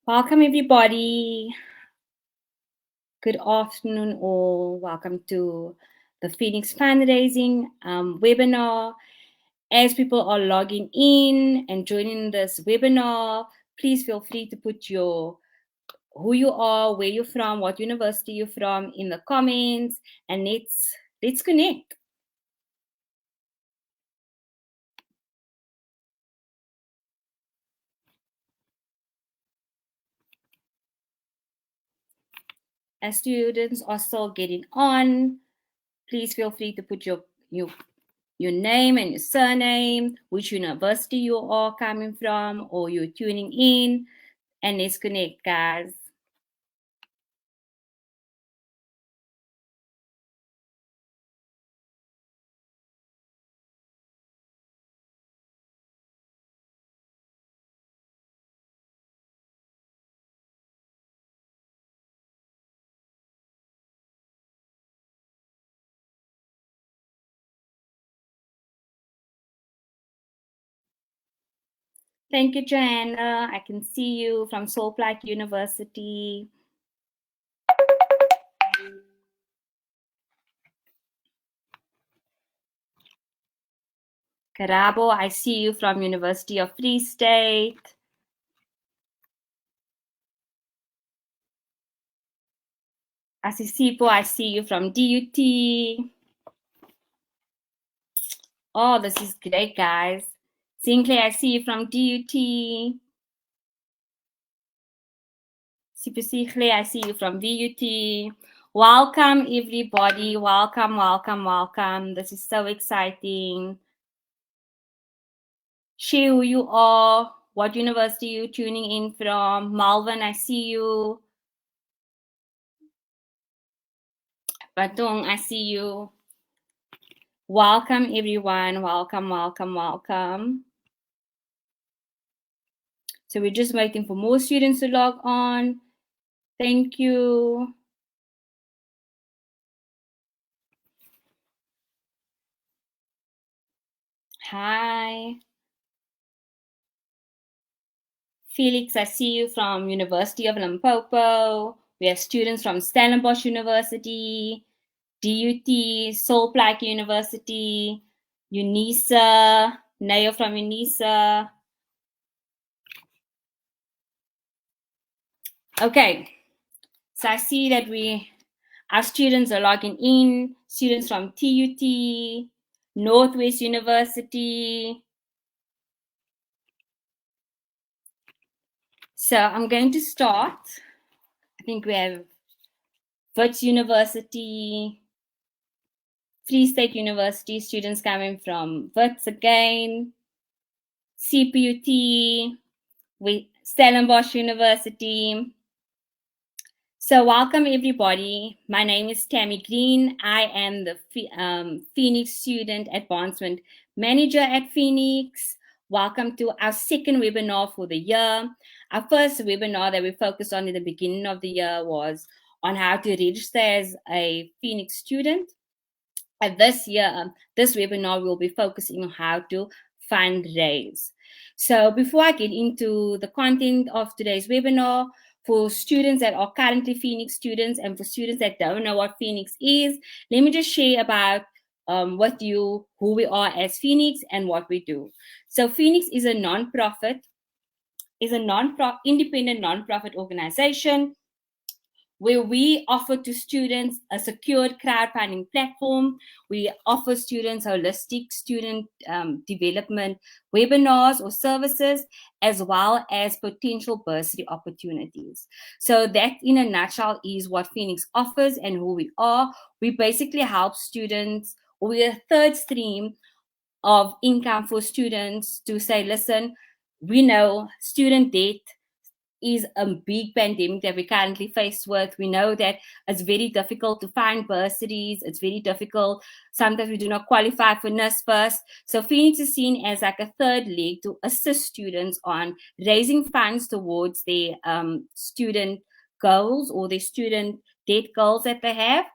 Welcome, everybody. Good afternoon, all. Welcome to the Phoenix Fundraising webinar. As people are logging in and joining this webinar, please feel free to put who you are, where you're from, what university you're from in the comments, and let's connect. As students are still getting on, please feel free to put your name and your surname, which university you are coming from, or you're tuning in, and let's connect, guys. Thank you, Joanna. I can see you from Salt Lake University. Karabo, I see you from University of Free State. Asisipo, I see you from DUT. Oh, this is great, guys. Sinclair, I see you from DUT. Sipisihle, I see you from VUT. Welcome, everybody. Welcome, welcome, welcome. This is so exciting. Share who you are, what university you're tuning in from. Malvin, I see you. Batong, I see you. Welcome, everyone. Welcome, welcome, welcome. So we're just waiting for more students to log on. Thank you. Hi. Felix, I see you from University of Limpopo. We have students from Stellenbosch University, DUT, Salt Lake University, UNISA, Nayo from UNISA. Okay, so I see that our students are logging in, students from TUT, Northwest University. So I'm going to start. I think we have Wits University, Free State University, students coming from Wits again, CPUT, with Stellenbosch University. So welcome everybody. My name is Tammy Green. I am the Phoenix Student Advancement Manager at Phoenix. Welcome to our second webinar for the year. Our first webinar that we focused on in the beginning of the year was on how to register as a Phoenix student. And this year, this webinar will be focusing on how to fundraise. So before I get into the content of today's webinar, for students that are currently Phoenix students and for students that don't know what Phoenix is, let me just share about with you who we are as Phoenix and what we do. So Phoenix is a non-profit, independent non-profit organization where we offer to students a secured crowdfunding platform. We offer students holistic student development webinars or services, as well as potential bursary opportunities. So that, in a nutshell, is what Phoenix offers and who we are. We basically help students, or we're a third stream of income for students to say, listen, we know student debt is a big pandemic that we're currently faced with. We know that it's very difficult to find bursaries. It's very difficult. Sometimes we do not qualify for NSFAS. So Phoenix is seen as like a third leg to assist students on raising funds towards their student goals or their student debt goals that they have.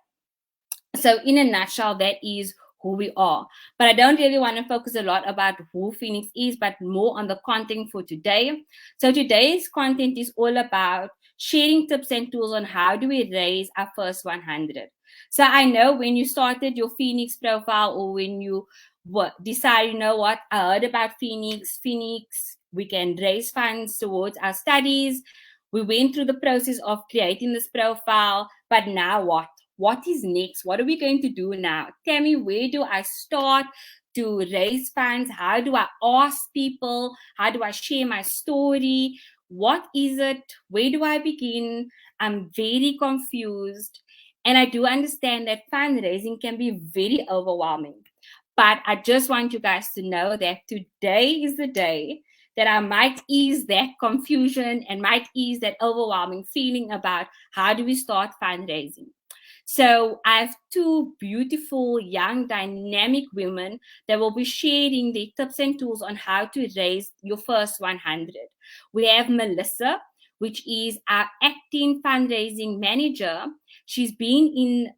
So in a nutshell, that is who we are. But I don't really want to focus a lot about who Phoenix is, but more on the content for today. So today's content is all about sharing tips and tools on how do we raise our first 100. So I know when you started your Phoenix profile, or when you decide, you know what, I heard about Phoenix, we can raise funds towards our studies. We went through the process of creating this profile, but now what? What is next? What are we going to do now? Tammy, where do I start to raise funds? How do I ask people? How do I share my story? What is it? Where do I begin? I'm very confused. And I do understand that fundraising can be very overwhelming. But I just want you guys to know that today is the day that I might ease that confusion and might ease that overwhelming feeling about how do we start fundraising. So I have two beautiful, young, dynamic women that will be sharing their tips and tools on how to raise your first 100. We have Melissa, which is our acting fundraising manager. She's been in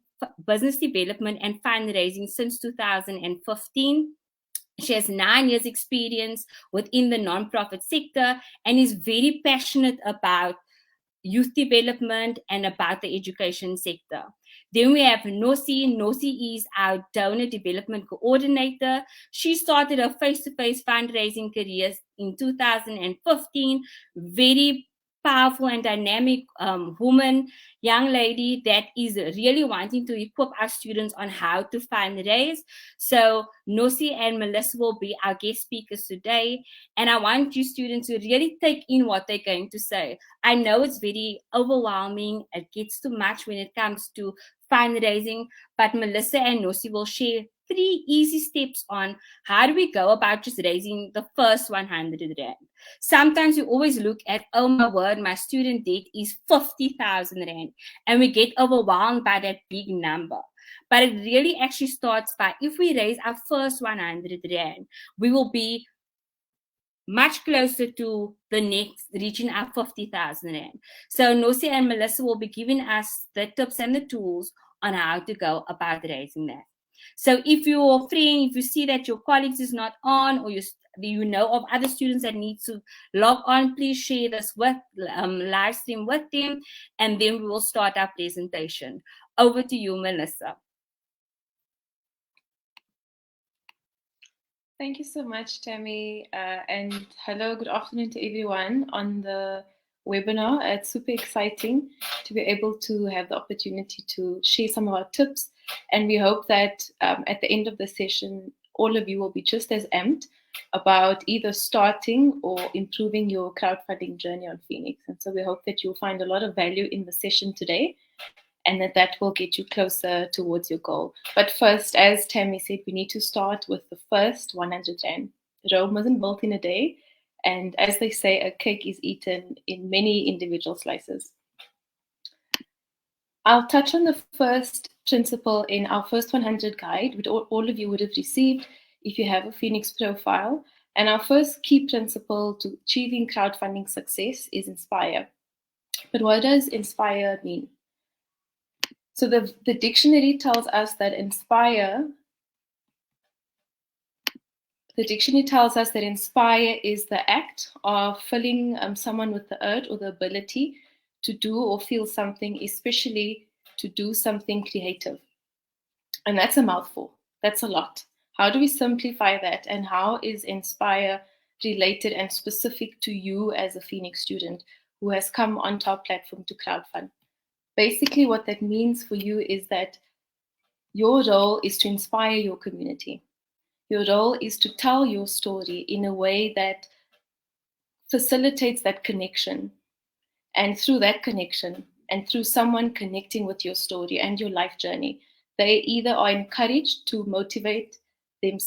business development and fundraising since 2015. She has 9 years experience within the nonprofit sector and is very passionate about youth development and about the education sector. Then we have Nosi. Nosi is our donor development coordinator. She started her face-to-face fundraising career in 2015. Very powerful and dynamic woman, young lady that is really wanting to equip our students on how to fundraise. So Nosi and Melissa will be our guest speakers today. And I want you students to really take in what they're going to say. I know it's very overwhelming. It gets too much when it comes to fundraising, but Melissa and Nosi will share 3 easy steps on how do we go about just raising the first 100 Rand. Sometimes we always look at, oh my word, my student debt is 50,000 Rand, and we get overwhelmed by that big number. But it really actually starts by, if we raise our first 100 Rand, we will be much closer to the next, reaching our 50,000 Rand. So Nosi and Melissa will be giving us the tips and the tools on how to go about raising that. So if you're friend, if you see that your colleagues is not on, or you know of other students that need to log on, please share this with live stream with them, and then we will start our presentation. Over to you, Melissa. Thank you so much, Tammy. And hello, good afternoon to everyone on the webinar. It's super exciting to be able to have the opportunity to share some of our tips. And we hope that at the end of the session, all of you will be just as amped about either starting or improving your crowdfunding journey on Phoenix. And so we hope that you'll find a lot of value in the session today, and that will get you closer towards your goal. But first, as Tammy said, we need to start with the first 100 Rand. Rome wasn't built in a day, and as they say, a cake is eaten in many individual slices. I'll touch on the first principle in our first 100 guide, which all of you would have received if you have a Phoenix profile. And our first key principle to achieving crowdfunding success is inspire. But what does inspire mean? So the dictionary tells us that inspire is the act of filling someone with the urge or the ability to do or feel something, especially to do something creative. And that's a mouthful. That's a lot. How do we simplify that? And how is inspire related and specific to you as a Phoenix student who has come onto our platform to crowdfund? Basically, what that means for you is that your role is to inspire your community. Your role is to tell your story in a way that facilitates that connection. And through that connection, and through someone connecting with your story and your life journey, they either are encouraged to motivate their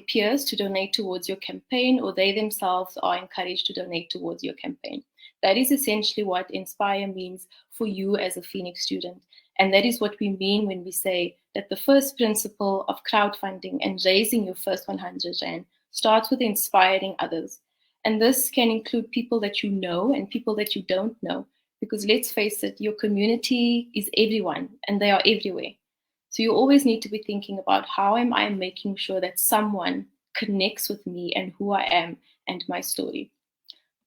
peers to donate towards your campaign, or they themselves are encouraged to donate towards your campaign. That is essentially what inspire means for you as a Phoenix student. And that is what we mean when we say that the first principle of crowdfunding and raising your first 100 Rand starts with inspiring others. And this can include people that you know and people that you don't know. Because let's face it, your community is everyone and they are everywhere. So you always need to be thinking about, how am I making sure that someone connects with me and who I am and my story?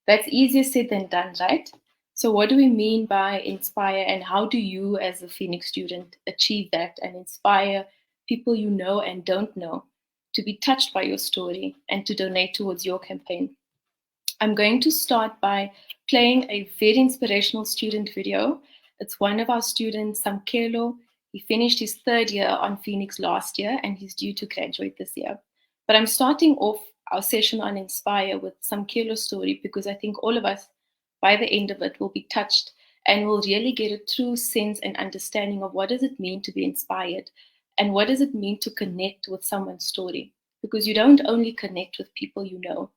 That's easier said than done, right? So what do we mean by inspire, and how do you as a Phoenix student achieve that and inspire people you know and don't know to be touched by your story and to donate towards your campaign? I'm going to start by playing a very inspirational student video. It's one of our students, Samkelo. He finished his 3rd year on Phoenix last year and he's due to graduate this year. But I'm starting off our session on Inspire with Samkelo's story because I think all of us, by the end of it, will be touched and will really get a true sense and understanding of what does it mean to be inspired and what does it mean to connect with someone's story. Because you don't only connect with people you know,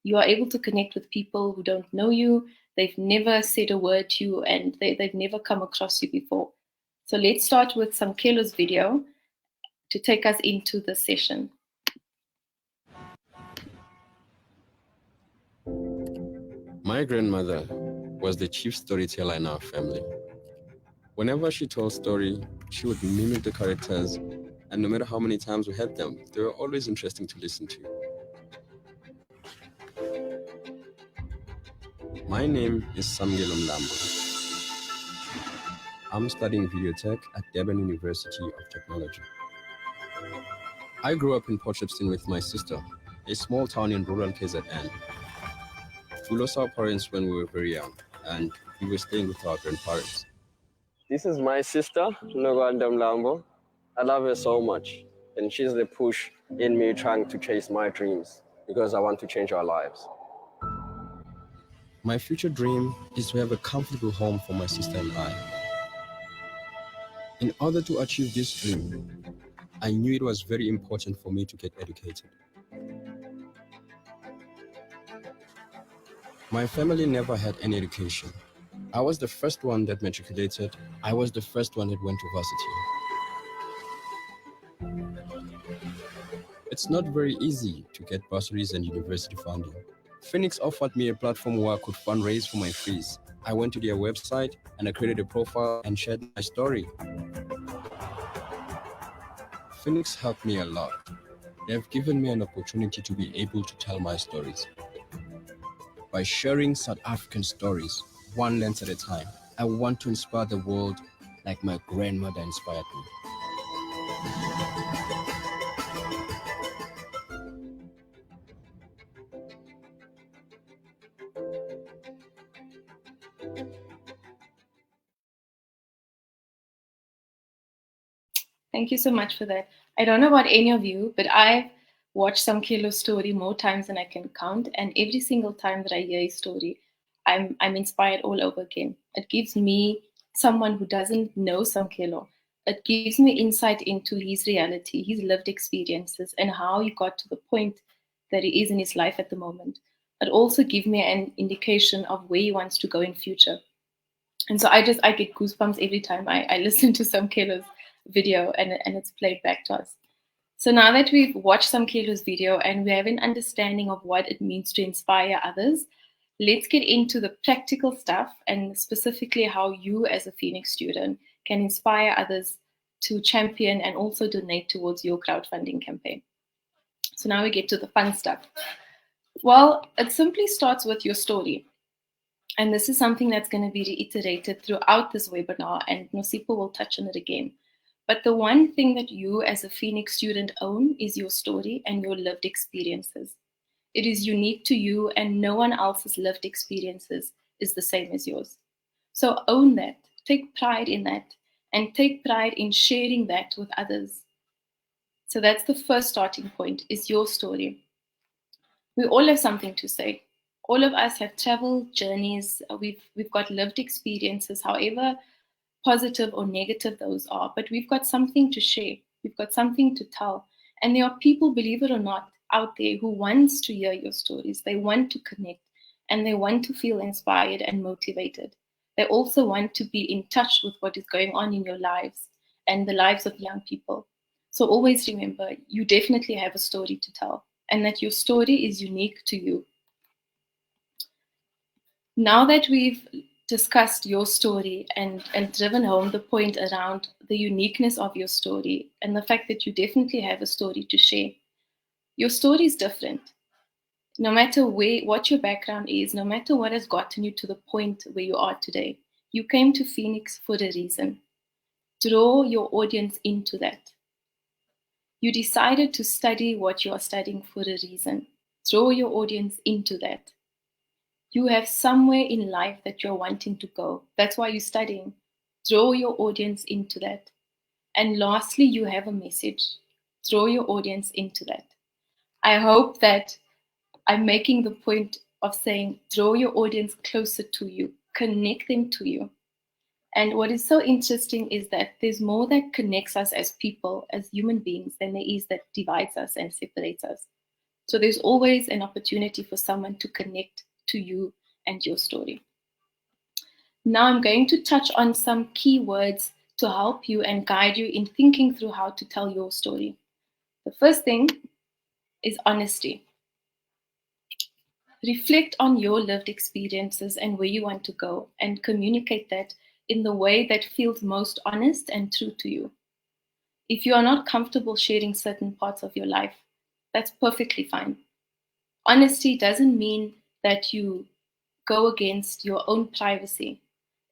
you are able to connect with people who don't know you, they've never said a word to you, and they've never come across you before. So let's start with Samkelo's video to take us into the session. My grandmother was the chief storyteller in our family. Whenever she told a story, she would mimic the characters, and no matter how many times we heard them, they were always interesting to listen to. My name is Samkelo Mhlongo. I'm studying video tech at Durban University of Technology. I grew up in Port Shepstone with my sister, a small town in rural KZN. We lost our parents when we were very young, and we were staying with our grandparents. This is my sister, Mhlongo. I love her so much, and she's the push in me trying to chase my dreams because I want to change our lives. My future dream is to have a comfortable home for my sister and I. In order to achieve this dream, I knew it was very important for me to get educated. My family never had any education. I was the first one that matriculated. I was the first one that went to varsity. It's not very easy to get bursaries and university funding. Phoenix offered me a platform where I could fundraise for my fees. I went to their website and I created a profile and shared my story. Phoenix helped me a lot. They have given me an opportunity to be able to tell my stories. By sharing South African stories, one lens at a time, I want to inspire the world like my grandmother inspired me. Thank you so much for that. I don't know about any of you, but I've watched Samkelo's story more times than I can count, and every single time that I hear his story, I'm inspired all over again. It gives me, someone who doesn't know Samkelo, it gives me insight into his reality, his lived experiences, and how he got to the point that he is in his life at the moment. It also gives me an indication of where he wants to go in future. And so I get goosebumps every time I listen to Samkelo's video and it's played back to us. So now that we've watched Samkelo's video and we have an understanding of what it means to inspire others, let's get into the practical stuff and specifically how you as a Phoenix student can inspire others to champion and also donate towards your crowdfunding campaign. So now we get to the fun stuff. Well, it simply starts with your story. And this is something that's going to be reiterated throughout this webinar, and Nosipho will touch on it again. But the one thing that you as a Phoenix student own is your story and your lived experiences. It is unique to you, and no one else's lived experiences is the same as yours. So own that, take pride in that, and take pride in sharing that with others. So that's the first starting point, is your story. We all have something to say. All of us have traveled journeys. We've got lived experiences, however positive or negative those are, but we've got something to share. We've got something to tell. And there are people, believe it or not, out there who wants to hear your stories. They want to connect and they want to feel inspired and motivated. They also want to be in touch with what is going on in your lives and the lives of young people. So always remember, you definitely have a story to tell, and that your story is unique to you. Now that we've discussed your story and driven home the point around the uniqueness of your story and the fact that you definitely have a story to share. Your story is different. No matter what your background is, no matter what has gotten you to the point where you are today, you came to Phoenix for a reason. Draw your audience into that. You decided to study what you are studying for a reason. Draw your audience into that. You have somewhere in life that you're wanting to go. That's why you're studying. Draw your audience into that. And lastly, you have a message. Draw your audience into that. I hope that I'm making the point of saying, draw your audience closer to you, connect them to you. And what is so interesting is that there's more that connects us as people, as human beings, than there is that divides us and separates us. So there's always an opportunity for someone to connect to you and your story. Now I'm going to touch on some key words to help you and guide you in thinking through how to tell your story. The first thing is honesty. Reflect on your lived experiences and where you want to go, and communicate that in the way that feels most honest and true to you. If you are not comfortable sharing certain parts of your life, that's perfectly fine. Honesty doesn't mean that you go against your own privacy.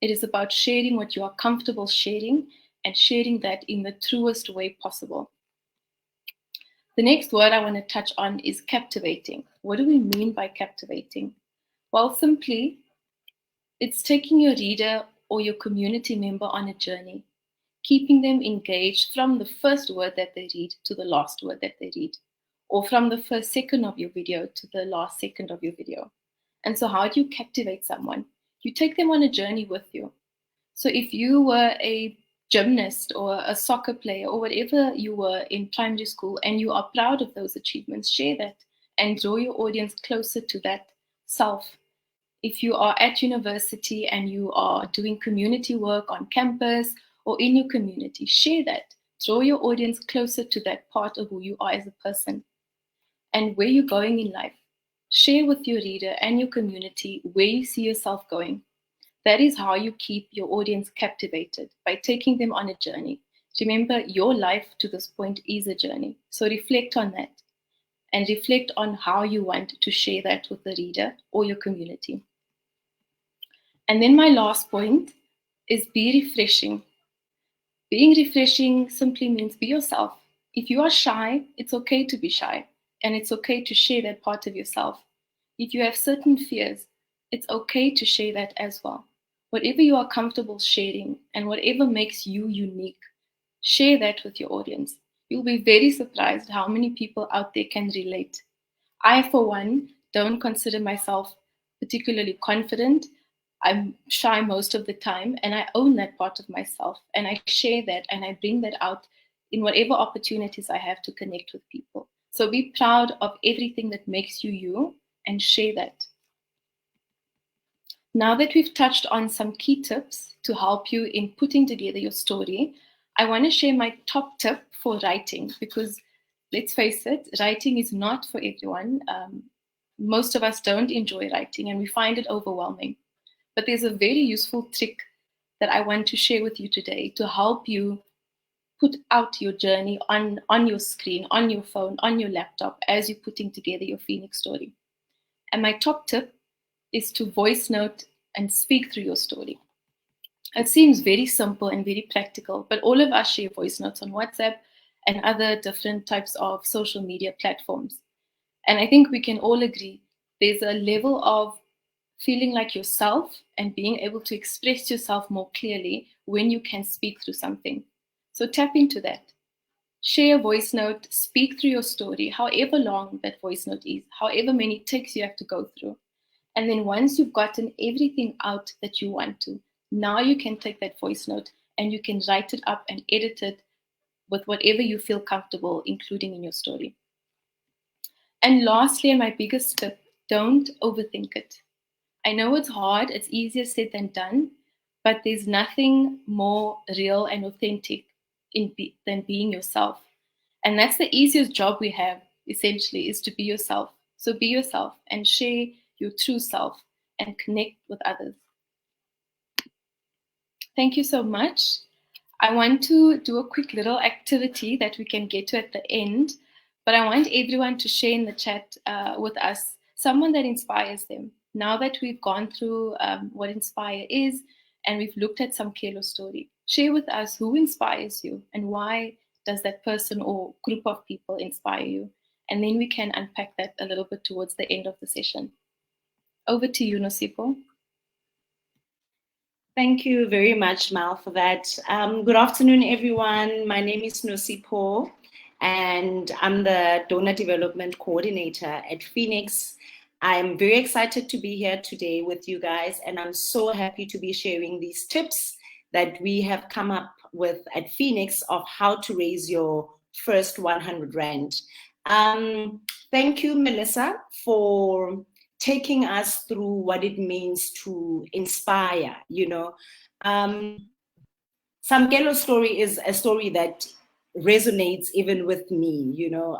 It is about sharing what you are comfortable sharing and sharing that in the truest way possible. The next word I want to touch on is captivating. What do we mean by captivating? Well, simply, it's taking your reader or your community member on a journey, keeping them engaged from the first word that they read to the last word that they read, or from the first second of your video to the last second of your video. And so how do you captivate someone? You take them on a journey with you. So if you were a gymnast or a soccer player or whatever you were in primary school and you are proud of those achievements, share that and draw your audience closer to that self. If you are at university and you are doing community work on campus or in your community, share that. Draw your audience closer to that part of who you are as a person and where you're going in life. Share with your reader and your community where you see yourself going. That is how you keep your audience captivated, by taking them on a journey. Remember, your life to this point is a journey. So reflect on that and reflect on how you want to share that with the reader or your community. And then my last point is be refreshing. Being refreshing simply means be yourself. If you are shy, it's okay to be shy, and it's okay to share that part of yourself. If you have certain fears, it's okay to share that as well. Whatever you are comfortable sharing and whatever makes you unique, share that with your audience. You'll be very surprised how many people out there can relate. I, for one, don't consider myself particularly confident. I'm shy most of the time, and I own that part of myself, and I share that and I bring that out in whatever opportunities I have to connect with people. So be proud of everything that makes you you and share that. Now that we've touched on some key tips to help you in putting together your story, I want to share my top tip for writing, because let's face it, writing is not for everyone. Most of us don't enjoy writing and we find it overwhelming. But there's a very useful trick that I want to share with you today to help you put out your journey on your screen, on your phone, on your laptop as you're putting together your Phoenix story. And my top tip is to voice note and speak through your story. It seems very simple and very practical, but all of us share voice notes on WhatsApp and other different types of social media platforms. And I think we can all agree there's a level of feeling like yourself and being able to express yourself more clearly when you can speak through something. So tap into that. Share a voice note, speak through your story, however long that voice note is, however many takes you have to go through. And then once you've gotten everything out that you want to, now you can take that voice note and you can write it up and edit it with whatever you feel comfortable including in your story. And lastly, and my biggest tip, don't overthink it. I know it's hard, it's easier said than done, but there's nothing more real and authentic than being yourself. And that's the easiest job we have, essentially, is to be yourself. So be yourself and share your true self and connect with others. Thank you so much. I want to do a quick little activity that we can get to at the end, but I want everyone to share in the chat with us someone that inspires them. Now that we've gone through what Inspire is and we've looked at some Kelo story, share with us who inspires you and why does that person or group of people inspire you? And then we can unpack that a little bit towards the end of the session. Over to you, Nosipho. Thank you very much, Mal, for that. Good afternoon, everyone. My name is Nosipho, and I'm the Donor Development Coordinator at Phoenix. I'm very excited to be here today with you guys, and I'm so happy to be sharing these tips that we have come up with at Phoenix of how to raise your first 100 Rand. Thank you, Melissa, for taking us through what it means to inspire, you know. Samkelo's story is a story that resonates even with me, you know.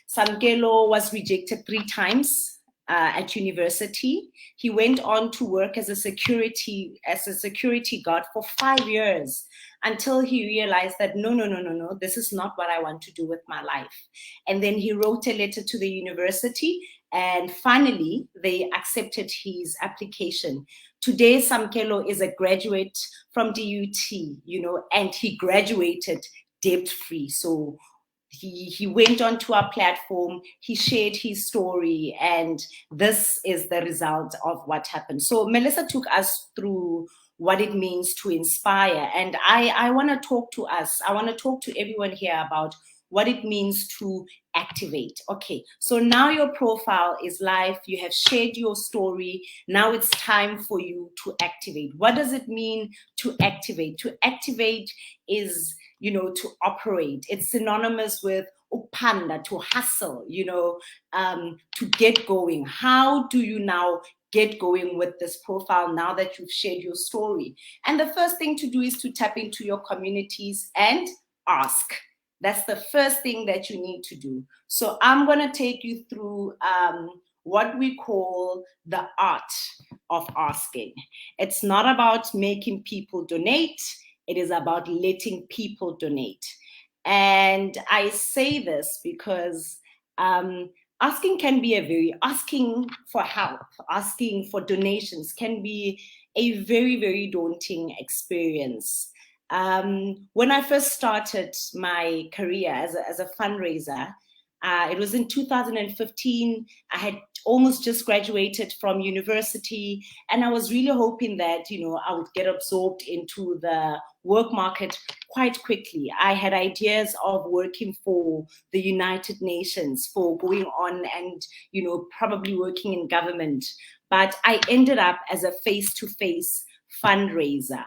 Samkelo was rejected 3 times at university. He went on to work as a security guard for 5 years until he realized that no, this is not what I want to do with my life. And then he wrote a letter to the university, and finally they accepted his application. Today, Samkelo is a graduate from DUT, you know, and he graduated debt-free. So he went onto our platform, he shared his story, and this is the result of what happened. So Melissa took us through what it means to inspire. And I want to talk to us, I want to talk to everyone here about what it means to activate. Okay, so now your profile is live, you have shared your story, now it's time for you to activate. What does it mean to activate? To activate is, you know, to operate. It's synonymous with upanda, to hustle, you know, to get going. How do you now get going with this profile now that you've shared your story? And the first thing to do is to tap into your communities and ask. That's the first thing that you need to do. So I'm going to take you through what we call the art of asking. It's not about making people donate. It is about letting people donate. And I say this because asking for help, asking for donations can be a very, very daunting experience. When I first started my career as a fundraiser, it was in 2015. I had almost just graduated from university, and I was really hoping that, you know, I would get absorbed into the work market quite quickly. I had ideas of working for the United Nations, for going on and, you know, probably working in government. But I ended up as a face-to-face fundraiser.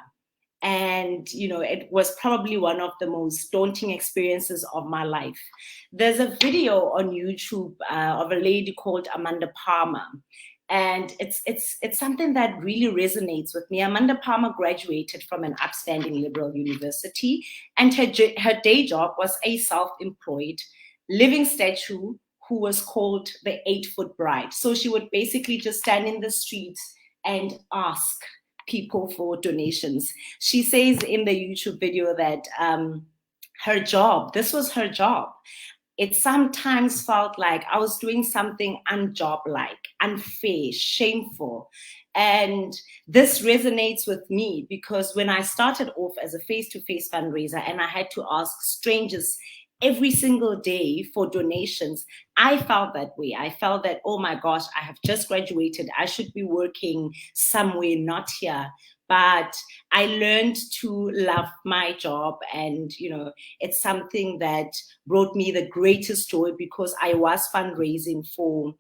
And, you know, it was probably one of the most daunting experiences of my life. There's a video on YouTube of a lady called Amanda Palmer. And it's something that really resonates with me. Amanda Palmer graduated from an upstanding liberal university, and her day job was a self-employed living statue who was called the 8-foot bride. So she would basically just stand in the streets and ask people for donations. She says in the YouTube video that this was her job. It sometimes felt like I was doing something unjob-like, unfair, shameful. And this resonates with me because when I started off as a face-to-face fundraiser and I had to ask strangers every single day for donations, I felt that way. I felt that, oh my gosh, I have just graduated. I should be working somewhere, not here. But I learned to love my job, and, you know, it's something that brought me the greatest joy because I was fundraising for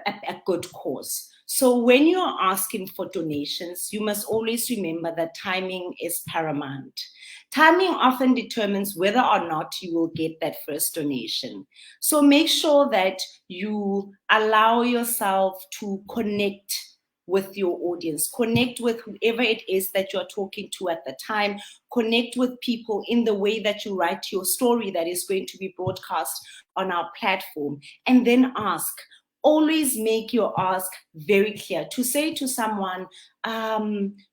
a good cause. So when you're asking for donations, you must always remember that timing is paramount. Timing often determines whether or not you will get that first donation. So make sure that you allow yourself to connect with your audience, connect with whoever it is that you're talking to at the time, connect with people in the way that you write your story that is going to be broadcast on our platform, and then ask. always make your ask very clear. To say to someone,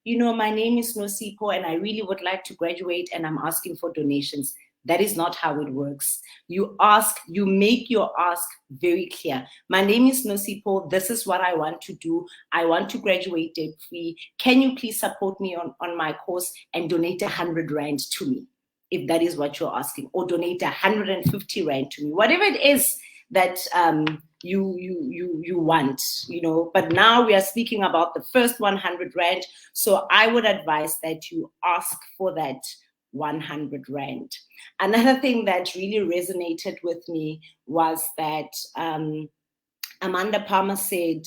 you know, my name is Nosipho and I really would like to graduate and I'm asking for donations. That is not how it works. You ask, you make your ask very clear. My name is Nosipho. This is what I want to do. I want to graduate debt free. Can you please support me on my course and donate 100 Rand to me, if that is what you're asking, or donate 150 Rand to me, whatever it is that you want, you know. But now we are speaking about the first 100 Rand. So I would advise that you ask for that 100 Rand. Another thing that really resonated with me was that Amanda Palmer said,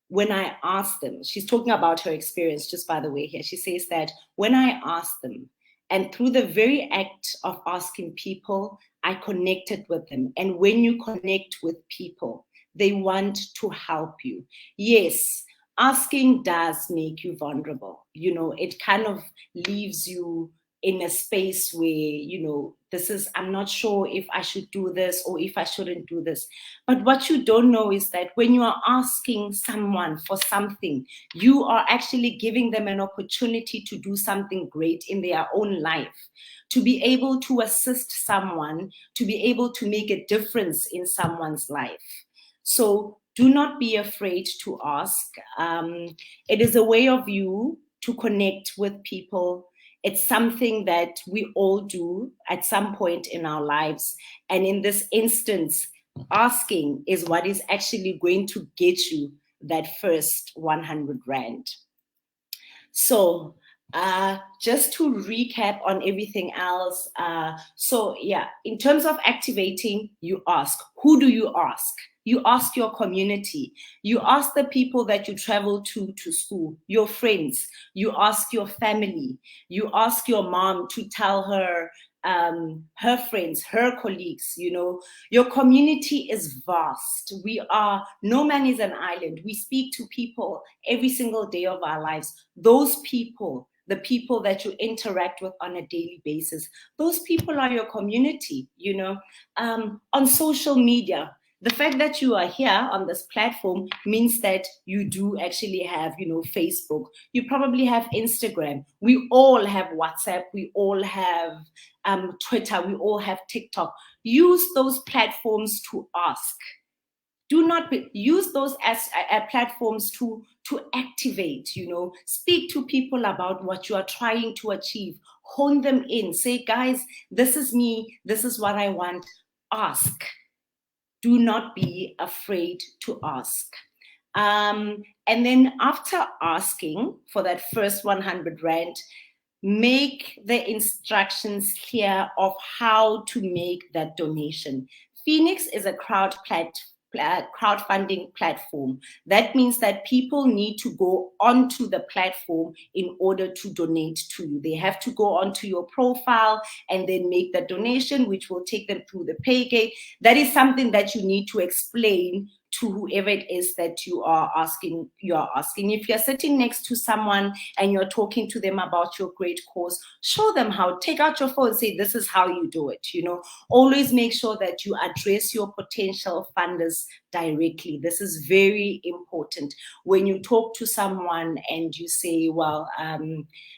when I asked them, she's talking about her experience, just by the way here, she says that when I asked them, and through the very act of asking people, I connected with them. And when you connect with people, they want to help you. Yes, asking does make you vulnerable. You know, it kind of leaves you in a space where, you know, this is, I'm not sure if I should do this or if I shouldn't do this. But what you don't know is that when you are asking someone for something, you are actually giving them an opportunity to do something great in their own life, to be able to assist someone, to be able to make a difference in someone's life. So do not be afraid to ask. It is a way of you to connect with people. It's something that we all do at some point in our lives. And in this instance, asking is what is actually going to get you that first 100 Rand. So just to recap on everything else. So yeah, in terms of activating, you ask. Who do you ask? You ask your community. You ask the people that you travel to school, your friends. You ask your family. You ask your mom to tell her her friends, her colleagues. You know, your community is vast. No man is an island. We speak to people every single day of our lives. Those people, the people that you interact with on a daily basis, those people are your community. You know, on social media, the fact that you are here on this platform means that you do actually have, you know, Facebook. You probably have Instagram. We all have WhatsApp. We all have Twitter. We all have TikTok. Use those platforms to ask. Do not use those as platforms to activate, you know. Speak to people about what you are trying to achieve. Hone them in. Say, guys, this is me. This is what I want. Ask. Do not be afraid to ask. And then after asking for that first 100 Rand, make the instructions clear of how to make that donation. Phoenix is a crowdfunding platform. That means that people need to go onto the platform in order to donate to you. They have to go onto your profile and then make the donation, which will take them through the pay gate. That is something that you need to explain to whoever it is that you are asking. If you're sitting next to someone and you're talking to them about your great cause, show them how. Take out your phone and say, this is how you do it. You know, always make sure that you address your potential funders directly. This is very important. When you talk to someone and you say, well,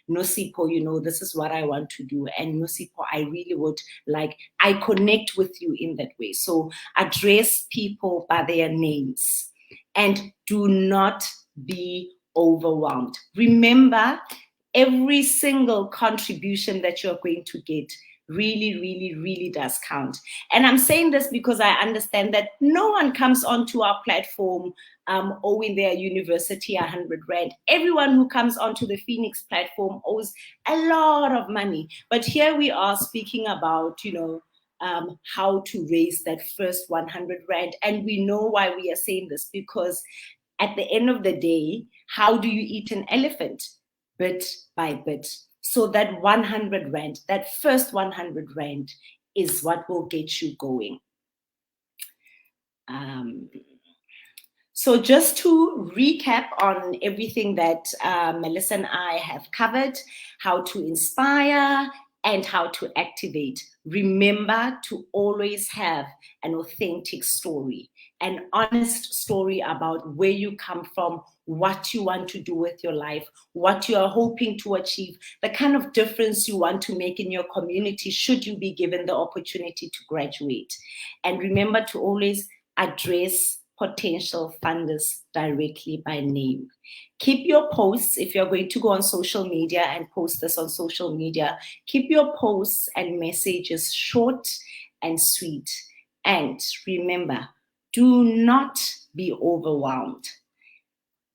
Nosipho, you know, this is what I want to do. And Nosipho, I really would like, I connect with you in that way. So address people by their names and do not be overwhelmed. Remember, every single contribution that you're going to get really, really, really does count. And I'm saying this because I understand that no one comes onto our platform owing their university 100 Rand. Everyone who comes onto the Phoenix platform owes a lot of money. But here we are speaking about, you know, how to raise that first 100 Rand. And we know why we are saying this, because at the end of the day, how do you eat an elephant? Bit by bit. So that 100 Rand, that first 100 Rand is what will get you going. So just to recap on everything that Melissa and I have covered, how to inspire and how to activate. Remember to always have an authentic story. an honest story about where you come from, what you want to do with your life, what you are hoping to achieve, the kind of difference you want to make in your community should you be given the opportunity to graduate. And remember to always address potential funders directly by name. Keep your posts, if you're going to go on social media and post this on social media, keep your posts and messages short and sweet. And remember, do not be overwhelmed.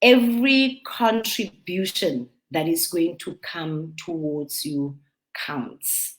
Every contribution that is going to come towards you counts.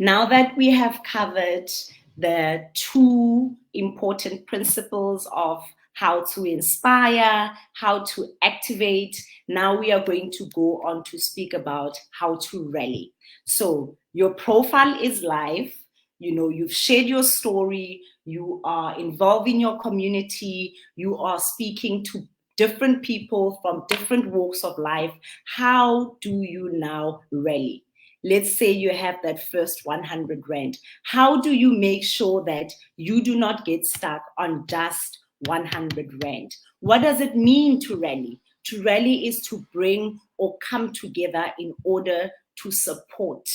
Now that we have covered the two important principles of how to inspire, how to activate, now we are going to go on to speak about how to rally. So your profile is live. You know, you've shared your story, you are involved in your community, you are speaking to different people from different walks of life. How do you now rally? Let's say you have that first 100 Rand. How do you make sure that you do not get stuck on just 100 Rand? What does it mean to rally? To rally is to bring or come together in order to support.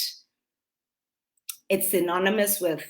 It's synonymous with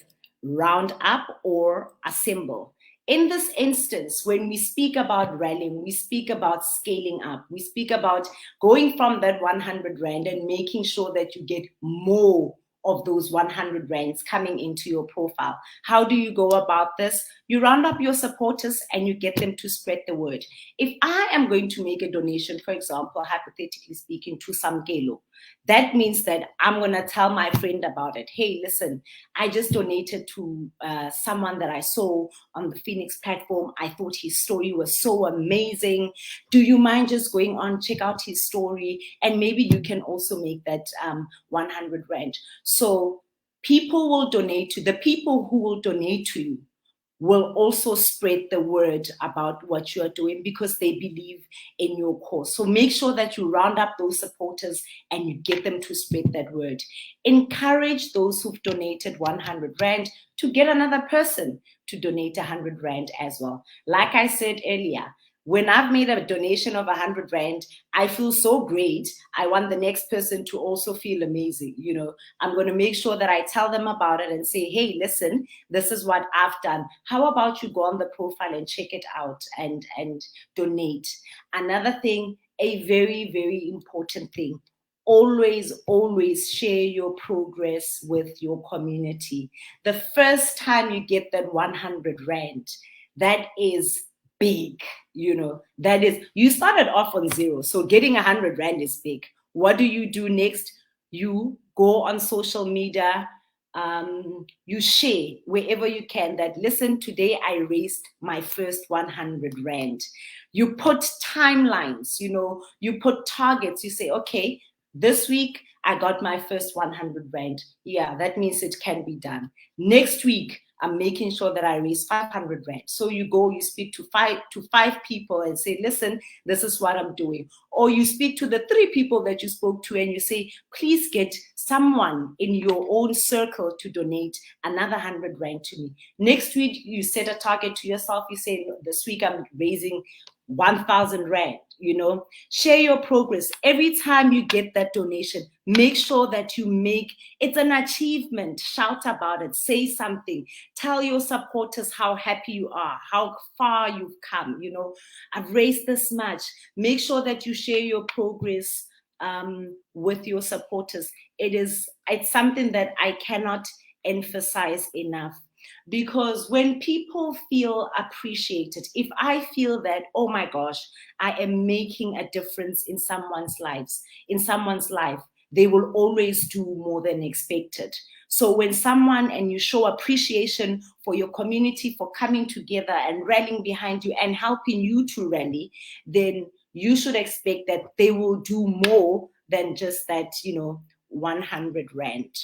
round up or assemble. In this instance, when we speak about rallying, we speak about scaling up. We speak about going from that 100 Rand and making sure that you get more of those 100 Rands coming into your profile. How do you go about this? You round up your supporters and you get them to spread the word. If I am going to make a donation, for example, hypothetically speaking, to Samkelo, that means that I'm going to tell my friend about it. Hey, listen, I just donated to someone that I saw on the Phoenix platform. I thought his story was so amazing. Do you mind just going on, check out his story? And maybe you can also make that 100 Rand. So people will donate to the people who will donate to you will also spread the word about what you are doing because they believe in your cause. So make sure that you round up those supporters and you get them to spread that word. Encourage those who've donated 100 Rand to get another person to donate 100 Rand as well. Like I said earlier, when I've made a donation of 100 Rand, I feel so great. I want the next person to also feel amazing. You know, I'm going to make sure that I tell them about it and say, hey, listen, this is what I've done. How about you go on the profile and check it out and donate? Another thing, a very, very important thing, always share your progress with your community. The first time you get that 100 Rand, that is big, you know, that is, you started off on zero. So getting 100 Rand is big. What do you do next? You go on social media, you share wherever you can that, listen, today I raised my first 100 Rand. You put timelines, you know, you put targets. You say, okay, this week I got my first 100 Rand. Yeah, that means it can be done. Next week, I'm making sure that I raise 500 Rand. So you go, you speak to five people and say, listen, this is what I'm doing. Or you speak to the 3 people that you spoke to and you say, please get someone in your own circle to donate another 100 Rand to me. Next week, you set a target to yourself. You say, this week I'm raising 1,000 Rand, you know. Share your progress. Every time you get that donation, make sure that you make it's an achievement. Shout about it. Say something. Tell your supporters how happy you are, how far you've come. You know, I've raised this much. Make sure that you share your progress with your supporters. It's something that I cannot emphasize enough. Because when people feel appreciated, if I feel that, oh my gosh, I am making a difference in someone's life, they will always do more than expected. So when someone and you show appreciation for your community for coming together and rallying behind you and helping you to rally, then you should expect that they will do more than just that, you know, 100 Rand.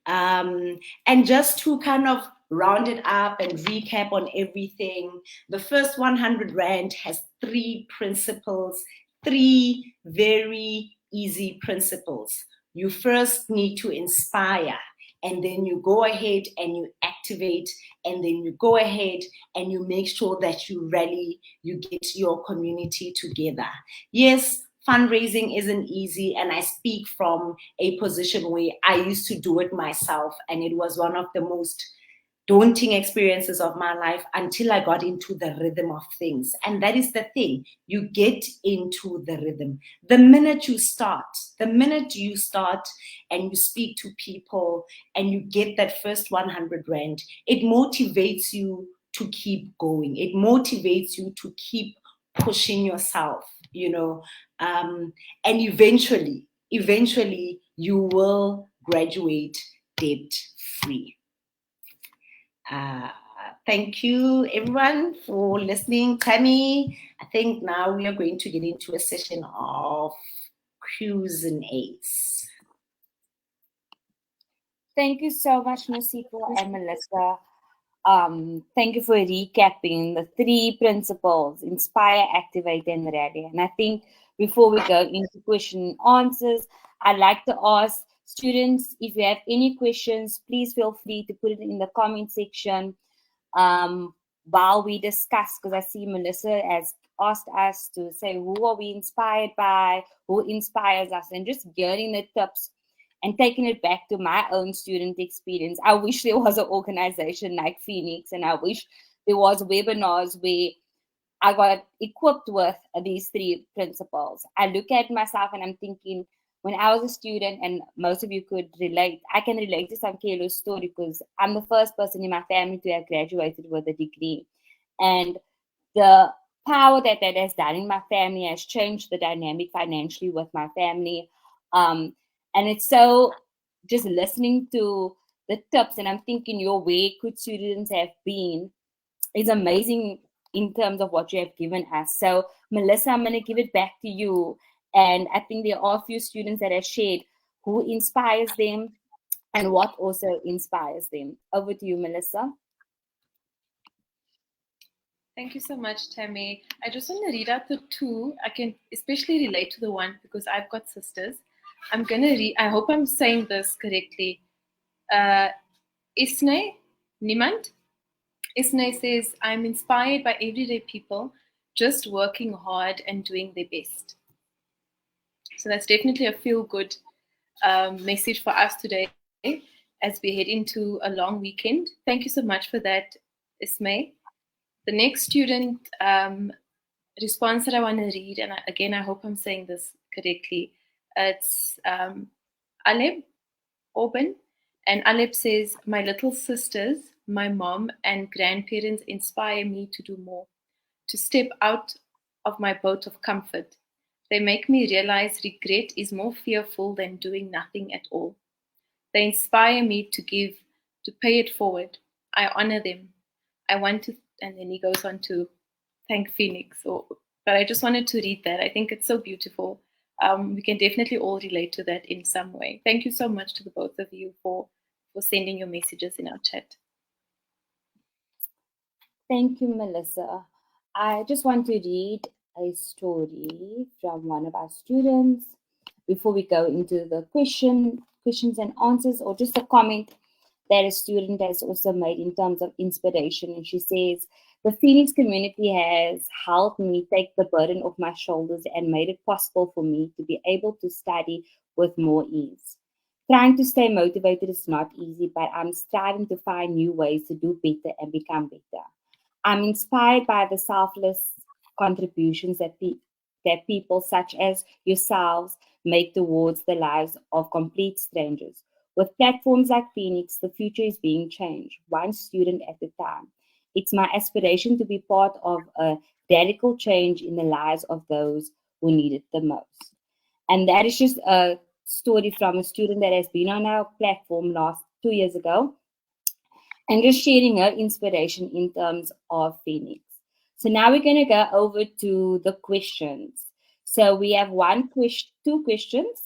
And just to kind of round it up and recap on everything, the first 100 Rand has 3 principles, 3 very easy principles. You first need to inspire. and then you go ahead and you activate, and then you go ahead and you make sure that you rally, you get your community together. Yes, fundraising isn't easy, and I speak from a position where I used to do it myself, and it was one of the most daunting experiences of my life until I got into the rhythm of things. And that is the thing, you get into the rhythm. The minute you start and you speak to people and you get that first 100 Rand, it motivates you to keep going. It motivates you to keep pushing yourself, and eventually you will graduate debt free. Thank you, everyone, for listening. Tammy, I think now we are going to get into a session of Q's and A's. Thank you so much, Nosipho and Melissa. Thank you for recapping the 3 principles: inspire, activate, and rally. And I think before we go into question and answers, I'd like to ask students, if you have any questions, please feel free to put it in the comment section while we discuss, because I see Melissa has asked us to say who are we inspired by, who inspires us, and just getting the tips and taking it back to my own student experience. I wish there was an organization like Phoenix, and I wish there was webinars where I got equipped with these 3 principles. I look at myself and I'm thinking, when I was a student, and most of you could relate, I can relate to Samkelo's story because I'm the first person in my family to have graduated with a degree. And the power that has done in my family has changed the dynamic financially with my family. And it's so, just listening to the tips, and I'm thinking, where could students have been is amazing in terms of what you have given us. So, Melissa, I'm going to give it back to you. And I think there are a few students that have shared who inspires them and what also inspires them. Over to you, Melissa. Thank you so much, Tammy. I just want to read out the 2. I can especially relate to the one because I've got sisters. I'm going to read, I hope I'm saying this correctly. Isne, Niemand? Isne says, I'm inspired by everyday people just working hard and doing their best. So that's definitely a feel-good message for us today as we head into a long weekend. Thank you so much for that, Ismay. The next student response that I want to read, and again, I hope I'm saying this correctly. It's Aleb Oben, and Aleb says, my little sisters, my mom and grandparents inspire me to do more, to step out of my boat of comfort. They make me realize regret is more fearful than doing nothing at all. They inspire me to give, to pay it forward. I honor them. I want to, and then he goes on to thank Phoenix. But I just wanted to read that. I think it's so beautiful. We can definitely all relate to that in some way. Thank you so much to the both of you for sending your messages in our chat. Thank you, Melissa. I just want to read a story from one of our students before we go into the questions and answers, or just a comment that a student has also made in terms of inspiration. And she says, the Phoenix community has helped me take the burden off my shoulders and made it possible for me to be able to study with more ease. Trying to stay motivated is not easy, but I'm striving to find new ways to do better and become better. I'm inspired by the selfless contributions that people such as yourselves make towards the lives of complete strangers. With platforms like Phoenix, the future is being changed, one student at a time. It's my aspiration to be part of a radical change in the lives of those who need it the most. And that is just a story from a student that has been on our platform 2 years ago, and just sharing her inspiration in terms of Phoenix. So now we're going to go over to the questions. So we have 2 questions.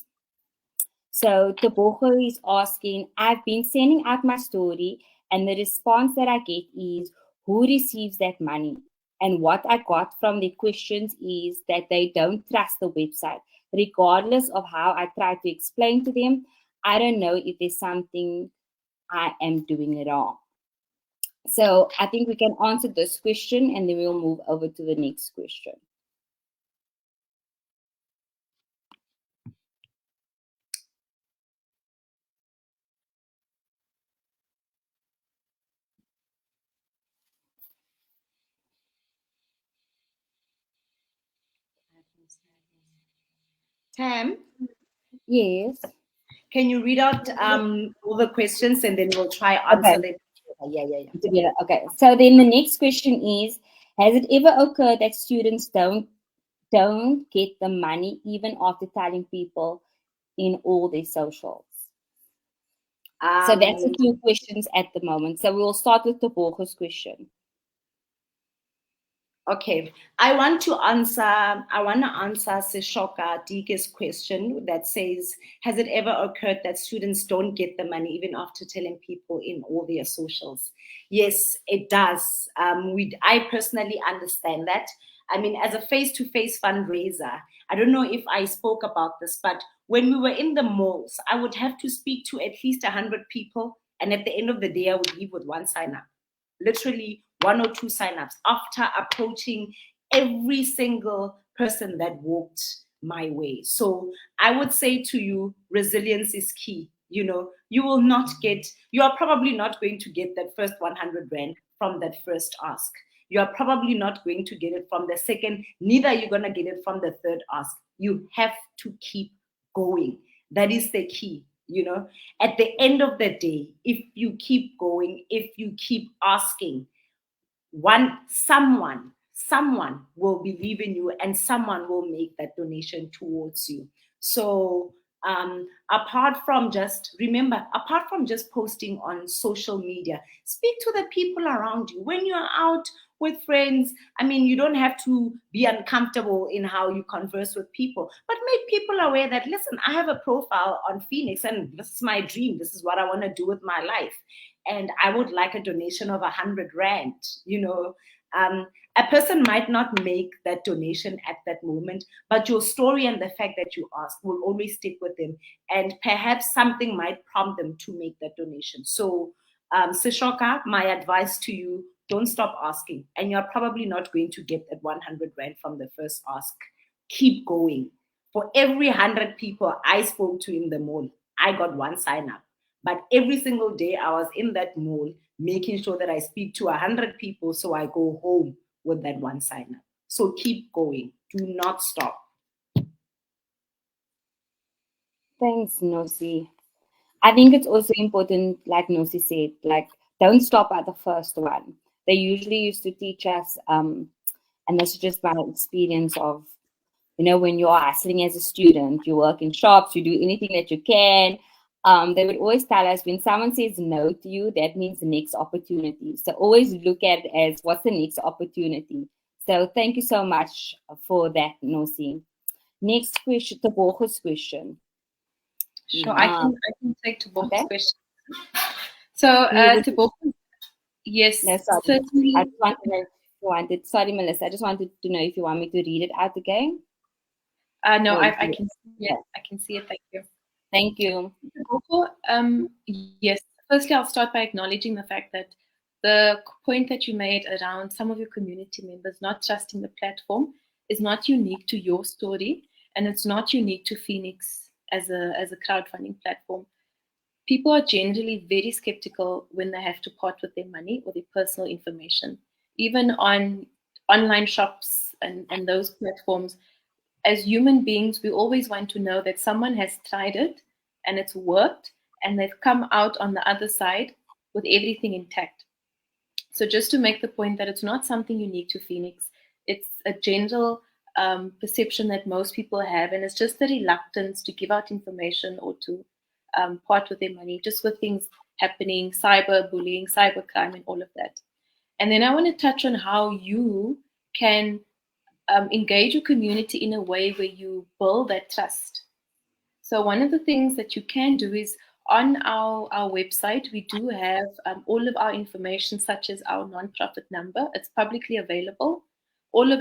So Tebogo is asking, I've been sending out my story, and the response that I get is, who receives that money? And what I got from the questions is that they don't trust the website. Regardless of how I try to explain to them, I don't know if there's something I am doing it wrong? So I think we can answer this question and then we'll move over to the next question. Tam, Yes. can you read out all the questions and then we'll try answer them? Yeah. Together. Okay. So then the next question is, has it ever occurred that students don't get the money even after telling people in all their socials? So that's the two questions at the moment. So we'll start with the Borges question. Okay, I want to answer Sishoka Dike's question that says, has it ever occurred that students don't get the money even after telling people in all their socials? Yes, it does. I personally understand that. I mean, as a face-to-face fundraiser, I don't know if I spoke about this, but when we were in the malls, I would have to speak to at least 100 people, and at the end of the day, I would leave with one sign-up. Literally 1 or 2 signups after approaching every single person that walked my way. So I would say to you, resilience is key. You know, you are probably not going to get that first 100 Rand from that first ask. You are probably not going to get it from the second, neither are you going to get it from the third ask. You have to keep going. That is the key. You know, at the end of the day, if you keep going, if you keep asking, someone will believe in you and someone will make that donation towards you. So apart from just posting on social media, speak to the people around you. When you're out with friends, I mean, you don't have to be uncomfortable in how you converse with people, but make people aware that, listen, I have a profile on Phoenix and this is my dream. This is what I want to do with my life. And I would like a donation of 100 Rand. You know, a person might not make that donation at that moment, but your story and the fact that you asked will always stick with them. And perhaps something might prompt them to make that donation. So, Sishoka, my advice to you, don't stop asking. And you're probably not going to get that 100 Rand from the first ask. Keep going. For every 100 people I spoke to in the mall, I got one sign up. But every single day I was in that mall making sure that I speak to 100 people so I go home with that one sign up. So keep going. Do not stop. Thanks, Nosi. I think it's also important, like Nosi said, like don't stop at the first one. They usually used to teach us, and this is just my experience of, you know, when you're hustling as a student, you work in shops, you do anything that you can. They would always tell us when someone says no to you, that means the next opportunity. So always look at it as what's the next opportunity. So thank you so much for that, Nosi. Next question, the Borges question. Sure, I can take Tebogo's Okay. question. So, Tebogo, yes, No, sorry. certainly. I just wanted, sorry, Melissa, I just wanted to know if you want me to read it out again. No, I can see it. I can see it. Thank you. Thank you. Tebogo, yes. Firstly, I'll start by acknowledging the fact that the point that you made around some of your community members not trusting the platform is not unique to your story, and it's not unique to Phoenix as a crowdfunding platform. People are generally very skeptical when they have to part with their money or their personal information. Even on online shops and those platforms, as human beings, we always want to know that someone has tried it and it's worked and they've come out on the other side with everything intact. So just to make the point that it's not something unique to Phoenix, it's a general perception that most people have, and it's just the reluctance to give out information or to part with their money, just with things happening, cyberbullying, cybercrime, and all of that. And then I want to touch on how you can engage your community in a way where you build that trust. So one of the things that you can do is on our website, we do have all of our information, such as our nonprofit number. It's publicly available.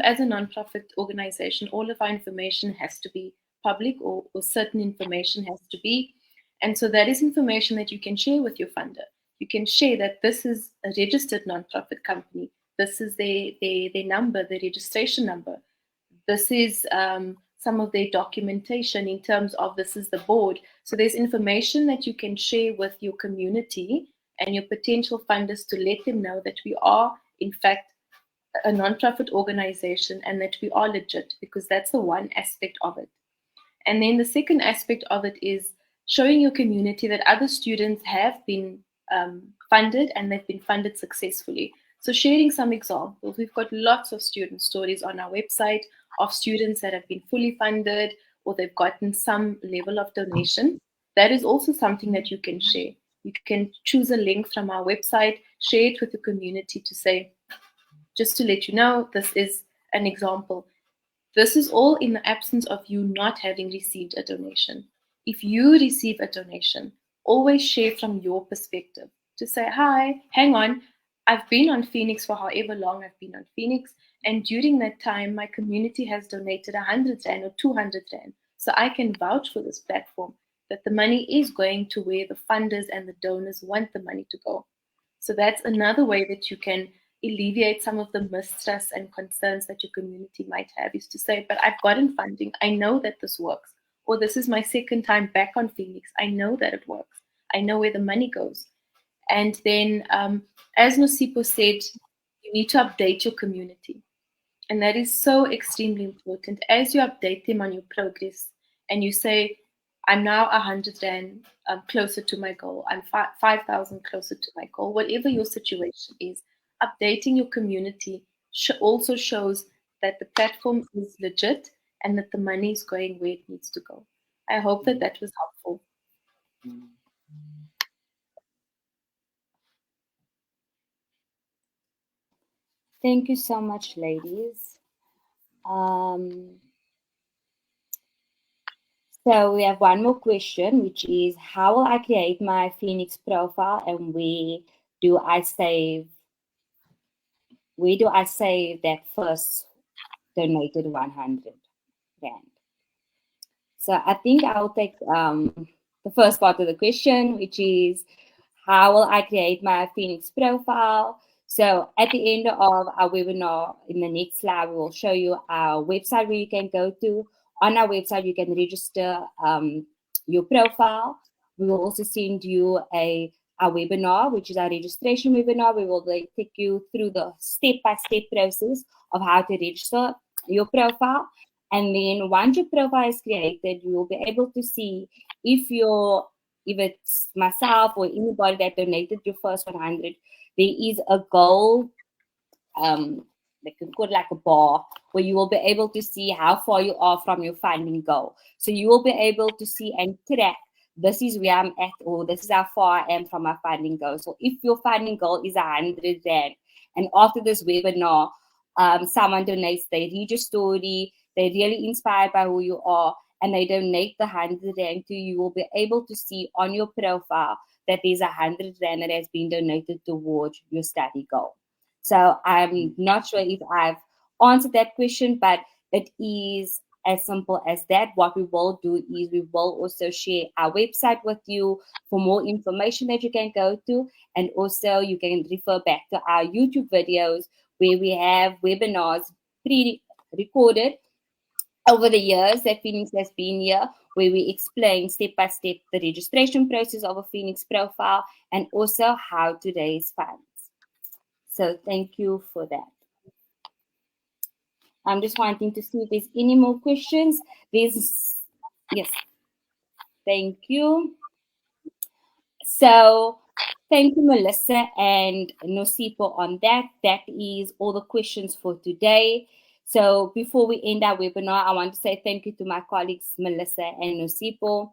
As a nonprofit organization, all of our information has to be public, or certain information has to be. And so that is information that you can share with your funder. You can share that this is a registered nonprofit company. This is their number, their registration number. This is some of their documentation in terms of this is the board. So there's information that you can share with your community and your potential funders to let them know that we are, in fact, a nonprofit organization and that we are legit, because that's the one aspect of it. And then the second aspect of it is showing your community that other students have been funded and they've been funded successfully. So sharing some examples. We've got lots of student stories on our website of students that have been fully funded or they've gotten some level of donation. That is also something that you can share. You can choose a link from our website, share it with the community to say, just to let you know, this is an example. This is all in the absence of you not having received a donation. If you receive a donation, always share from your perspective to say, hi, hang on, I've been on Phoenix for however long I've been on Phoenix, and during that time, my community has donated 100 Rand or 200 Rand. So I can vouch for this platform that the money is going to where the funders and the donors want the money to go. So that's another way that you can alleviate some of the mistrust and concerns that your community might have, is to say, but I've gotten funding. I know that this works. Or this is my second time back on Phoenix. I know that it works. I know where the money goes. And then, as Nosipho said, you need to update your community. And that is so extremely important. As you update them on your progress and you say, I'm now 100 Rand closer to my goal, I'm 5,000 closer to my goal, whatever your situation is, updating your community also shows that the platform is legit and that the money is going where it needs to go. I hope that that was helpful. Thank you so much, ladies. So we have one more question, which is, how will I create my Phoenix profile and where do I save that first donated 100 Rand? So I think I'll take the first part of the question, which is, how will I create my Phoenix profile? So at the end of our webinar, in the next slide, we will show you our website where you can go to. On our website, you can register your profile. We will also send you a webinar, which is our registration webinar. We will take you through the step-by-step process of how to register your profile. And then once your profile is created, you will be able to see if it's myself or anybody that donated your first 100, there is a goal, they can call it like a bar, where you will be able to see how far you are from your funding goal. So you will be able to see and track, this is where I'm at, or this is how far I am from my funding goal. So if your funding goal is 100 Rand, and after this webinar, someone donates, they read your story, they're really inspired by who you are, and they donate the 100 Rand to you, will be able to see on your profile that there's 100 Rand that has been donated towards your study goal. So I'm not sure if I've answered that question, but it is as simple as that. What we will do is we will also share our website with you for more information that you can go to. And also you can refer back to our YouTube videos where we have webinars pre-recorded over the years that Phoenix has been here, where we explain step by step the registration process of a Phoenix profile and also how to raise funds. So thank you for that. I'm just wanting to see if there's any more questions. Yes. Thank you. So thank you, Melissa and Nosipho, on that. That is all the questions for today. So before we end our webinar, I want to say thank you to my colleagues, Melissa and Nosipho,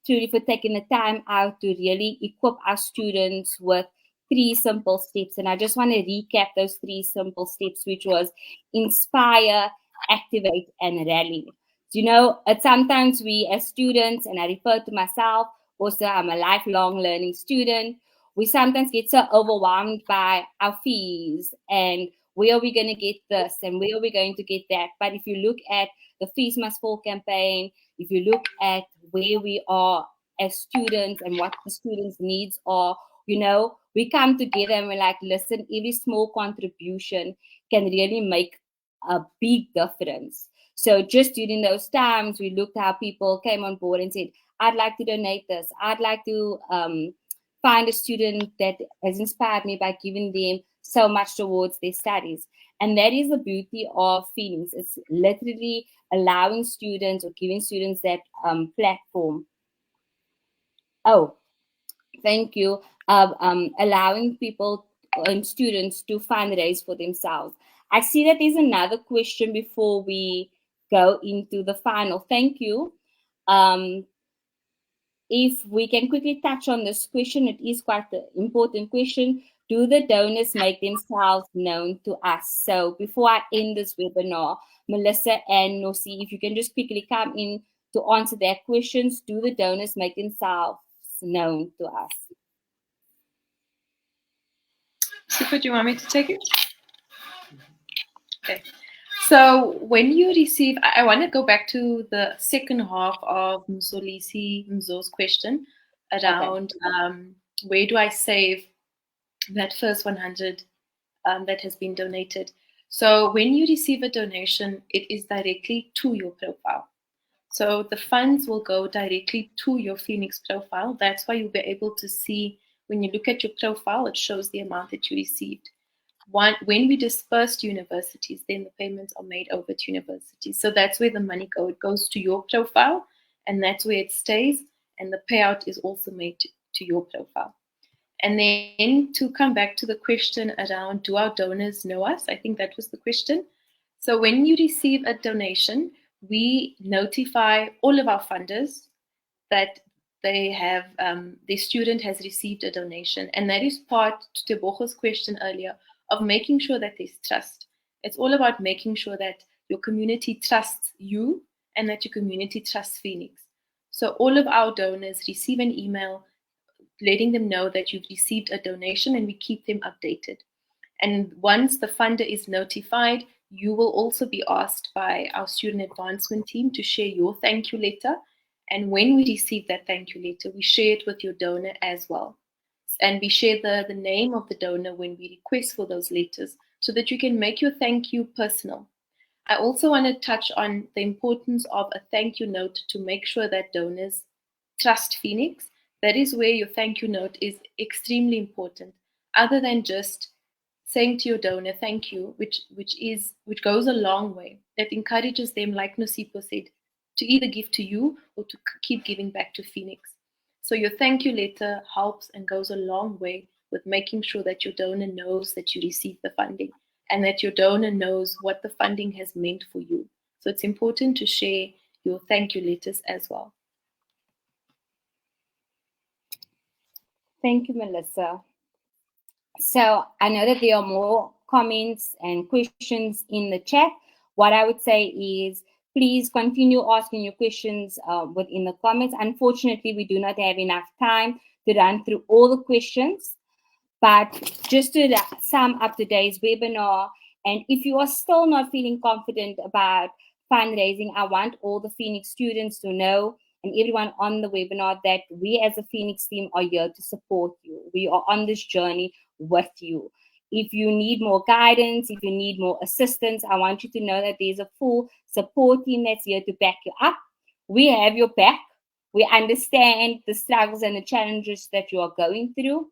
truly for taking the time out to really equip our students with 3 simple steps. And I just want to recap those 3 simple steps, which was inspire, activate, and rally. You know, sometimes we as students, and I refer to myself, also I'm a lifelong learning student, we sometimes get so overwhelmed by our fees and where are we going to get this and where are we going to get that. But if you look at the Fees Must Fall campaign, if you look at where we are as students and what the students' needs are, You know, we come together and we're like, listen, every small contribution can really make a big difference. So just during those times, we looked how people came on board and said, I'd like to donate this. I'd like to find a student that has inspired me by giving them so much towards their studies. And that is the beauty of Phoenix. It's literally allowing students or giving students that platform. Oh, thank you. Allowing people and students to fundraise for themselves. I see that there's another question before we go into the final. Thank you. If we can quickly touch on this question, it is quite an important question. Do the donors make themselves known to us? So before I end this webinar, Melissa and Nosi, if you can just quickly come in to answer their questions. Do the donors make themselves known to us? Super, do you want me to take it? Okay. So when you receive, I want to go back to the second half of Mzo's question around where do I save that first 100 that has been donated. So when you receive a donation, it is directly to your profile. So the funds will go directly to your Phoenix profile. That's why you'll be able to see when you look at your profile, it shows the amount that you received. When we disperse to universities, then the payments are made over to universities. So that's where the money goes. It goes to your profile, and that's where it stays. And the payout is also made to your profile. And then to come back to the question around, do our donors know us? I think that was the question. So when you receive a donation, we notify all of our funders that they have their student has received a donation. And that is part, to Tebogo's question earlier, of making sure that there's trust. It's all about making sure that your community trusts you and that your community trusts Phoenix. So all of our donors receive an email letting them know that you've received a donation, and we keep them updated. And once the funder is notified, you will also be asked by our student advancement team to share your thank you letter. And when we receive that thank you letter, we share it with your donor as well. And we share the name of the donor when we request for those letters so that you can make your thank you personal. I also want to touch on the importance of a thank you note to make sure that donors trust Phoenix. That is where your thank you note is extremely important. Other than just saying to your donor thank you, which goes a long way. That encourages them, like Nosipho said, to either give to you or to keep giving back to Phoenix. So your thank you letter helps and goes a long way with making sure that your donor knows that you received the funding and that your donor knows what the funding has meant for you. So it's important to share your thank you letters as well. Thank you, Melissa. So I know that there are more comments and questions in the chat. What I would say is, please continue asking your questions within the comments. Unfortunately, we do not have enough time to run through all the questions. But just to sum up today's webinar, and if you are still not feeling confident about fundraising, I want all the Phoenix students to know, and everyone on the webinar, that we as a Phoenix team are here to support you. We are on this journey with you. If you need more guidance, if you need more assistance, I want you to know that there's a full support team that's here to back you up. We have your back. We understand the struggles and the challenges that you are going through.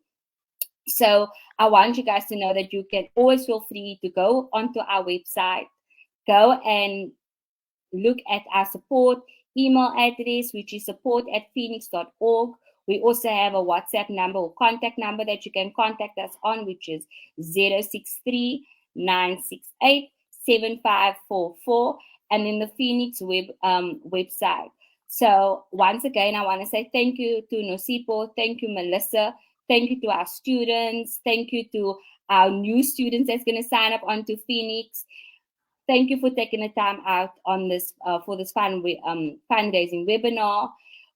So I want you guys to know that you can always feel free to go onto our website, go and look at our support email address, which is support@phoenix.org. We also have a WhatsApp number or contact number that you can contact us on, which is 063 968 7544, and then the Phoenix website. So once again, I want to say thank you to Nosipho, thank you, Melissa, thank you to our students, thank you to our new students that's going to sign up onto Phoenix. Thank you for taking the time out on this for this fundraising webinar.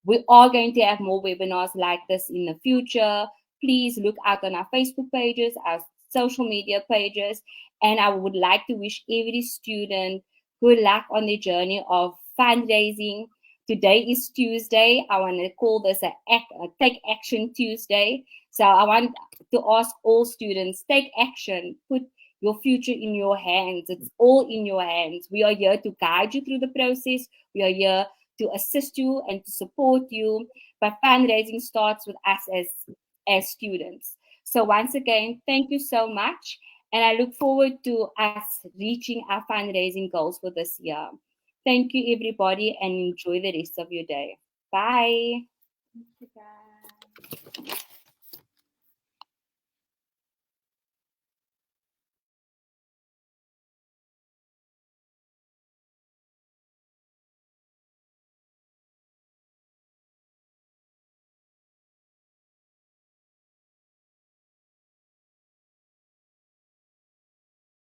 We are going to have more webinars like this in the future. Please look out on our Facebook pages, our social media pages, and I would like to wish every student good luck on their journey of fundraising. Today is Tuesday. I want to call this a Take Action Tuesday. So I want to ask all students, take action, put your future in your hands. It's all in your hands. We are here to guide you through the process. We are here to assist you and to support you. But fundraising starts with us as students. So once again, thank you so much. And I look forward to us reaching our fundraising goals for this year. Thank you, everybody, and enjoy the rest of your day. Bye. Thank you, guys.